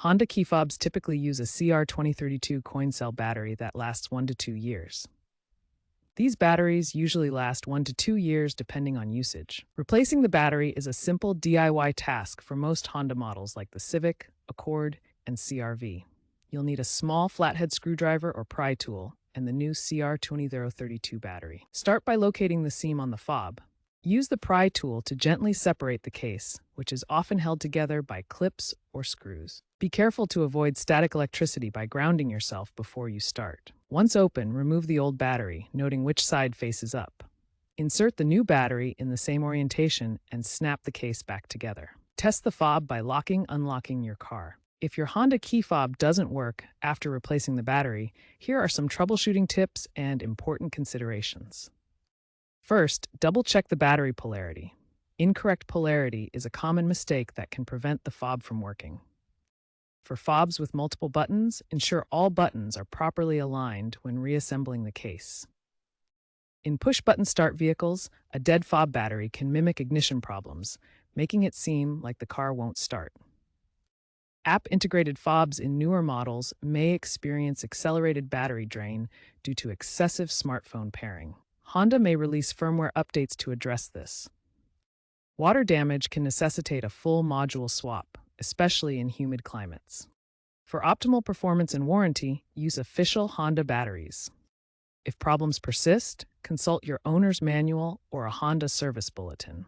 Honda key fobs typically use a CR2032 coin cell battery that lasts 1 to 2 years. These batteries usually last 1 to 2 years depending on usage. Replacing the battery is a simple DIY task for most Honda models like the Civic, Accord, and CR-V. You'll need a small flathead screwdriver or pry tool and the new CR2032 battery. Start by locating the seam on the fob. Use the pry tool to gently separate the case, which is often held together by clips or screws. Be careful to avoid static electricity by grounding yourself before you start. Once open, remove the old battery, noting which side faces up. Insert the new battery in the same orientation and snap the case back together. Test the fob by unlocking your car. If your Honda key fob doesn't work after replacing the battery, here are some troubleshooting tips and important considerations. First, double-check the battery polarity. Incorrect polarity is a common mistake that can prevent the fob from working. For fobs with multiple buttons, ensure all buttons are properly aligned when reassembling the case. In push-button start vehicles, a dead fob battery can mimic ignition problems, making it seem like the car won't start. App-integrated fobs in newer models may experience accelerated battery drain due to excessive smartphone pairing. Honda may release firmware updates to address this. Water damage can necessitate a full module swap, especially in humid climates. For optimal performance and warranty, use official Honda batteries. If problems persist, consult your owner's manual or a Honda service bulletin.